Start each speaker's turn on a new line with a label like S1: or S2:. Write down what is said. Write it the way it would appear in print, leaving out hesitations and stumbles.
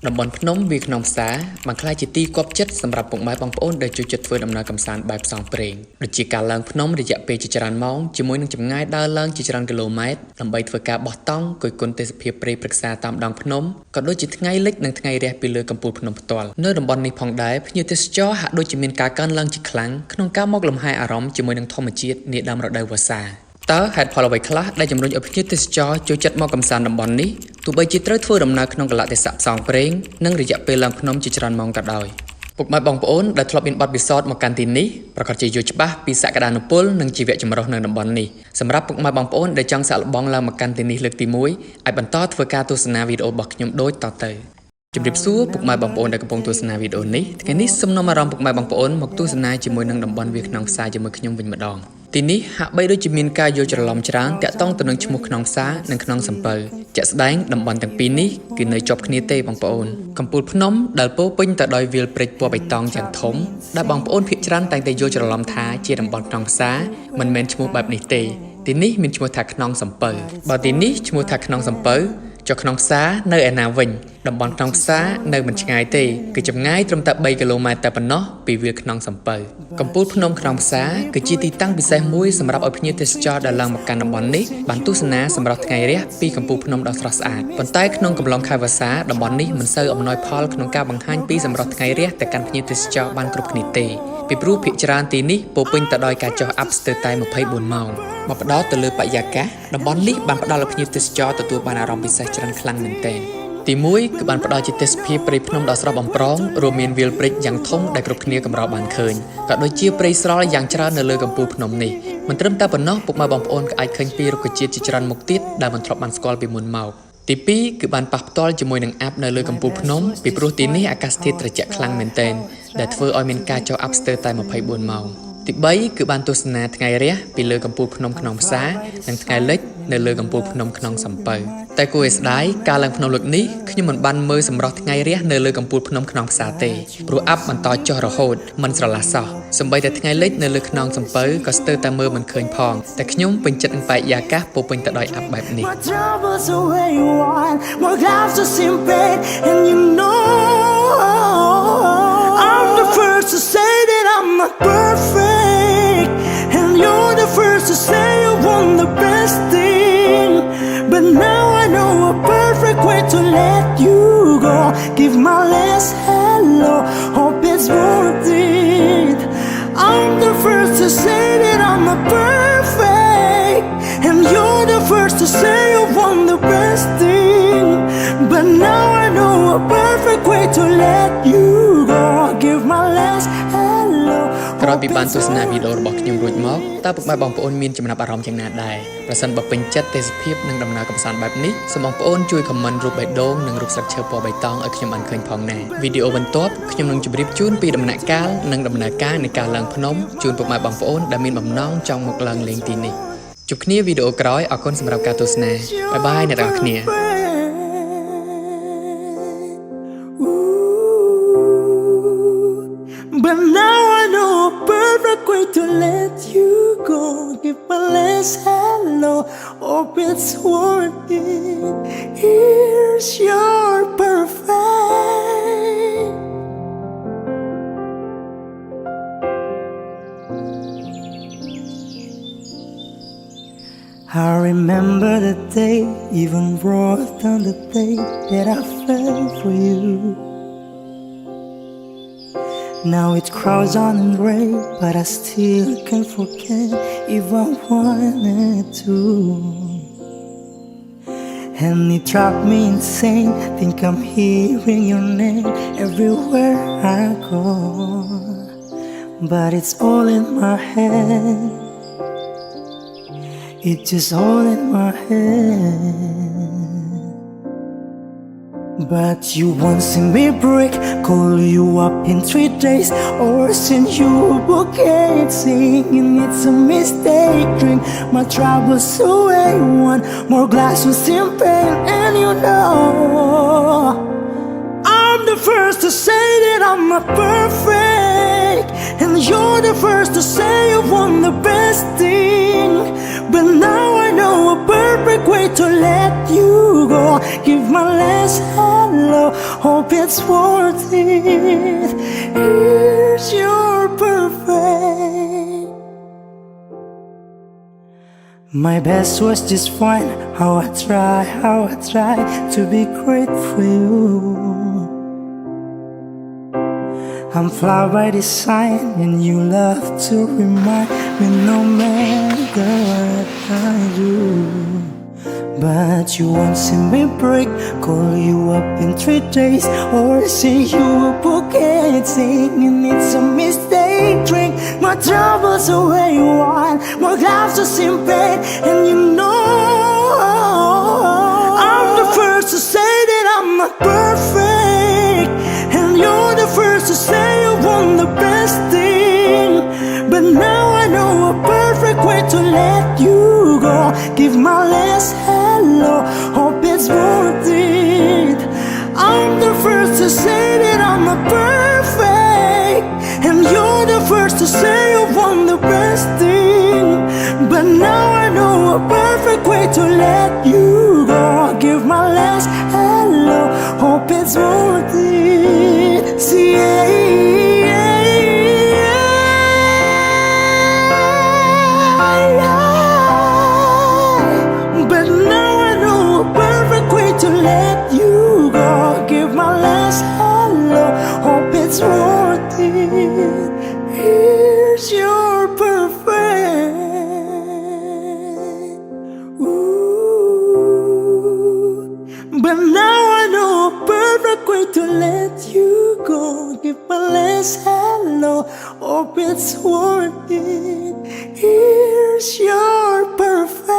S1: តំបន់ភ្នំវាក្នុងផ្សារបានក្លាយជាទីគាប់ចិត្តសម្រាប់ពុកម៉ែបងប្អូនដែលចូលចិត្តធ្វើដំណើរកម្សាន្តបែបផ្សងព្រេងដូចជាការឡើងភ្នំរយៈពេលជាច្រើនម៉ោងជាមួយនឹងចម្ងាយដើរឡើងជាច្រើនគីឡូម៉ែត្រដើម្បីធ្វើការបោះតង់គយគន់ទេសភាពព្រៃព្រឹក្សាតាមដងភ្នំក៏ដូចជាថ្ងៃលិចនិងថ្ងៃរះពីលើកំពូលភ្នំផ្ទាល់នៅតំបន់នេះផងដែរភ្ញៀវទេសចរហាក់ដូចជាមានការកើនឡើងជាខ្លាំងក្នុងការមកលំហែអារម្មណ៍ជាមួយនឹងធម្មជាតិនាដើមរដូវវស្សាតើហេតុផលអ្វីខ្លះដែលជំរុញឲ្យភ្ញៀវទេសចរចូលចិត្តមកកម្សាន្តតំបន់នេះទោះបីជាត្រូវធ្វើដំណើរក្នុងកលៈទេសៈផ្សងព្រេងនិងរយៈពេលឡើងភ្នំជាច្រើនម៉ោងក៏ដោយពុកម៉ែបងប្អូនដែលធ្លាប់មានបទពិសោធន៍មកកាន់ទីនេះប្រកាសជាយល់ច្បាស់ពីសក្តានុពលនិងជីវៈចម្រុះនៅតំបន់នេះសម្រាប់ពុកម៉ែបងប្អូនដែលចង់សាកល្បងឡើងមកកាន់ទីនេះលើកទី1អាចបន្តធ្វើការទស្សនាវីដេអូរបស់ខ្ញុំដូចតទៅជម្រាបសួរពុកម៉ែបងប្អូនដែលកំពុងទស្សនាវីដេអូនេះថ្ងៃនេះសូមនាំអារម្មណ៍ពុកម៉ែបងប្អូនមកទស្សនាជាមួយនឹងតំបន់វាក្នុងផ្សារជាមួយខ្ញុំវិញម្ដងទីនេះហាក់បីដូចជាមានការយល់ច្រឡំច្រើនតាក់ទងទៅនឹងឈ្មោះក្នុងផ្សារនិងក្នុងសំពៅជាក់ស្ដែងតំបន់ទាំងពីរនេះគឺនៅជាប់គ្នាទេបងប្អូនកំពូលភ្នំដែលពោពេញទៅដោយវាលព្រៃពណ៌បៃតងយ៉ាងធំដែលបងប្អូនភាគច្រើនតែងតែយល់ច្រឡំថាជាតំបន់ក្នុងផ្សារមិនមែនឈ្មោះបែបនេះទេទីនេះមានឈ្មោះថាក្នុងសំពៅបើទីនេះឈ្មោះថាក្នុងសំពៅចុះក្នុងផ្សារនៅឯណាវិញតំបន់ក្នុងផ្សារនៅមិនឆ្ងាយទេគឺចម្ងាយត្រឹមតែ3គីឡូម៉ែត្រតែប៉ុណ្ណោះពីវាលក្នុងសំពៅកំពូលភ្នំក្នុងផ្សារគឺជាទីតាំងពិសេសមួយសម្រាប់ឲ្យភ្ញៀវទេសចរដែលឡើងមកកាន់តំបន់នេះបានទស្សនាសម្រាប់ថ្ងៃរះពីកំពូលភ្នំដ៏ស្រស់ស្អាតប៉ុន្តែក្នុងកំឡុងខែវស្សាតំបន់នេះមិនសូវអំណោយផលក្នុងការបង្ហាញពីសម្រាប់ថ្ងៃរះទៅកាន់ភ្ញៀវទេសចរបានគ្រប់គ្នាទេពីព្រោះភាគច្រើនទីនេះពោពេញទៅដោយការចុះអាប់ស្ទើរតែ24ម៉ោងមកផ្ដោតទៅលើបរិយាកាសតំបន់នេះបានផ្ដល់ឲ្យភ្ញៀវទេសចរទទួលបានអារម្មណ៍ពិសេសច្រើនខ្លាំងមែនទែនទី1គឺបានផ្ដល់ជាទេសភាពព្រៃភ្នំដ៏ស្រស់បំព្រងរួមមានវាលព្រៃយ៉ាងធំដែលគ្រប់គ្នាកម្របានឃើញក៏ដូចជាព្រៃស្រល់យ៉ាងច្រើននៅលើកំពូលភ្នំនេះមិនត្រឹមតែប៉ុណ្ណោះពុកម៉ែបងប្អូនក៏អាចឃើញពីរុក្ខជាតិជាច្រើនមុខទៀតដែលមិនធ្លាប់បានស្គាល់ពីមុនមកទី2គឺបានប៉ះផ្ទាល់ជាមួយនឹងអាប់នៅលើកំពូលភ្នំពីព្រោះទីនេះអាកាសធាតុត្រជាក់ខ្លាំងមែនទែនដែលធ្វើឲ្យមានការចុះអាប់ស្ទើរតែ24ម៉ោងទី3គឺបានទស្សនាថ្ងៃរះពីលើកំពូលភ្នំក្នុងផ្សារនិងថ្ងៃលិចនៅលើកំពូលភ្នំក្នុងសំពៅតែគួរឲ្យស្ដាយការឡើងភ្នំលើកនេះខ្ញុំមិនបានមើលសម្រស់ថ្ងៃរះនៅលើកំពូលភ្នំក្នុងផ្សារទេព្រោះអាប់បន្តចុះរហូតមិនស្រឡះសោះសូម្បីតែថ្ងៃលិចនៅលើខ្នងសំពៅក៏ស្ទើរតែមើលមិនឃើញផងតែខ្ញុំពេញចិត្តនឹងបរិយាកាសពោពេញទៅដោយអាប់បែបនេះ
S2: To say that I'm not perfect, and you're the first to say you want the best thing. But now I know a perfect way to let you go. Give my last hello, hope it's worth it. I'm the first to say that I'm not perfect, and you're the first to say you want the best thing. But now I know a perfect way to let you go. Give my last hello.
S1: ក្រោយពីបានទស្សនាវីដេអូរបស់ខ្ញុំរួចមកតើពុកម៉ែបងប្អូនមានចំណាប់អារម្មណ៍យ៉ាងណាដែរប្រសិនបើពេញចិត្តទេសភាពនិងដំណើរកម្សាន្តបែបនេះសូមបងប្អូនជួយខមមិនរូបបេះដូងនិងរូបស្លឹកឈើពណ៌បៃតងឲ្យខ្ញុំបានឃើញផងណាវីដេអូបន្ទាប់ខ្ញុំនឹងជម្រាបជូនពីដំណាក់កាលនិងដំណើរការនៃការឡើងភ្នំជូនពុកម៉ែបងប្អូនដែលមានបំណងចង់មកឡើងលេងទីនេះជួបគ្នាវីដេអូក្រោយអរគុណសម្រាប់ការទស្សនាបាយបាយអ្នកទាំងអស់គ្នា
S2: But now I know a perfect way to let you go. Give my last hello, hope it's worth it. Here's your perfect. I remember the day, even wrote down the day that I fell for you. Now it crowds on and rain, but I still can't forget if I wanted to. And it drives me insane, think I'm hearing your name everywhere I go. But it's all in my head, it's just all in my head. But you won't see me break, call you up in 3 days, or send you a bouquet, singing it's a mistake. Drink my troubles away, one more glass with champagne, and you know I'm the first to say that I'm not perfect, and you're the first to say you want the best thing. But now I know a perfect way to let you go. Give my last hello, Hope it's worth it. Here's your perfect. My best was just fine. How I try to be great for you. I'm flawed by design, and you love to remind me no matter what I do. But you won't see me break. Call you up in 3 days, or say you were forgetting. It's a mistake. Drink my troubles away, one more glass of champagne, and you know I'm the first to say that I'm not perfect, and you're the first to say you want the best thing. But now I know a perfect way to let you go. Give my last hello, hope it's worth it. I'm the first to say that I'm not perfect, and you're the first to say you want the best thing. But now I know a perfect way to let you go. Give my last hello, hope it's worth it. See, but now I know a perfect way to let you go. Give my last hello, hope it's worth it. Here's your perfect. Ooh. But now I know a perfect way to let you go. Give my last hello, hope it's worth it. Here's your perfect.